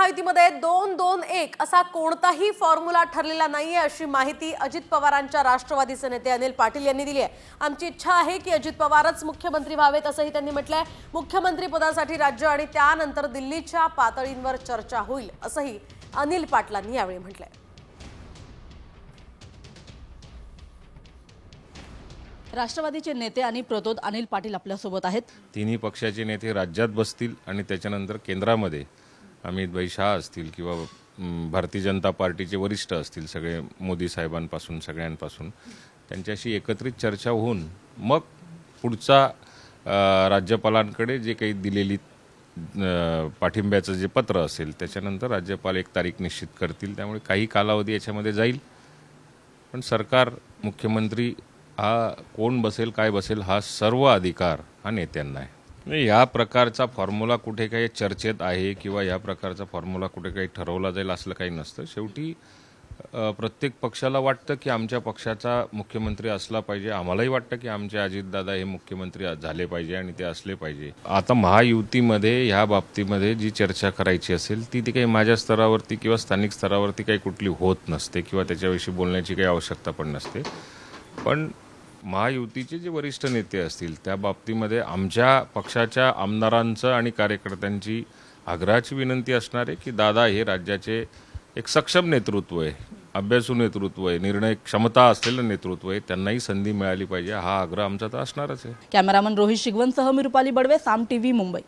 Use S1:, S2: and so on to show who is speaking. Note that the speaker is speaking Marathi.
S1: महायुतीमध्ये 2-2-1 असा कोणताही फॉर्म्युला ठरलेला नाहीये अशी माहिती अजित पवारांच्या राष्ट्रवादीचे नेते अनिल पाटील यांनी दिली आहे। आमची इच्छा आहे की अजित पवारच मुख्यमंत्री व्हावेत असंही त्यांनी म्हटलंय। मुख्यमंत्री पदासाठी राज्य आणि त्यानंतर दिल्लीच्या पातळींवर चर्चा होईल असंही अनिल पाटलांनी यावेळी म्हटलंय।
S2: राष्ट्रवादीचे नेते आणि प्रतोद अनिल पाटील आपल्या सोबत आहेत।
S3: तिन्ही पक्षाचे नेते राज्यात बसतील आणि त्याच्यानंतर केंद्रामध्ये अमित भाई शाह असतील किंवा भारतीय जनता पार्टीचे वरिष्ठ असतील, सगळे मोदी साहेबांपासून सगळ्यांपासून त्यांच्याशी एकत्रित चर्चा होऊन मग पुढचा राज्यपालांकडे जे काही दिलेली पाठिंब्याचं जे पत्र असेल त्याच्यानंतर राज्यपाल एक तारीख निश्चित करतील। त्यामुळे काही कालावधी याच्यामध्ये जाईल, पण सरकार मुख्यमंत्री हा कोण बसेल काय बसेल हा सर्व अधिकार हा नेत्यांना आहे। या प्रकारचा फॉर्म्युला कुठे काही चर्चेत आहे किंवा या प्रकारचा फॉर्म्युला कुठे काही ठरवला जाईल असलं काही नसतं। शेवटी प्रत्येक पक्षाला वाटतं की आमच्या पक्षाचा मुख्यमंत्री असला पाहिजे, आम्हालाही वाटतं की आमचे अजितदादा हे मुख्यमंत्री झाले पाहिजे आणि ते असले पाहिजे। आता महायुतीमध्ये ह्या बाबतीमध्ये जी चर्चा करायची असेल ती काही माझ्या स्तरावरती किंवा स्थानिक स्तरावरती काही कुठली होत नसते किंवा त्याच्याविषयी बोलण्याची काही आवश्यकता पण नसते। पण महायुतीचे जे वरिष्ठ नेते असतील त्या बाबतीमध्ये आमच्या पक्षाच्या आमदारांचं आणि कार्यकर्त्यांची आग्रहाची विनंती असणार आहे की दादा हे राज्याचे एक सक्षम नेतृत्व आहे, अभ्यासू नेतृत्व आहे, निर्णय क्षमता असलेलं नेतृत्व आहे, त्यांनाही संधी मिळाली पाहिजे हा आग्रह आमचा तर असणारच आहे।
S2: कॅमेरामन रोहित शिगवणसह मी रुपाली बडवे, साम टीव्ही, मुंबई।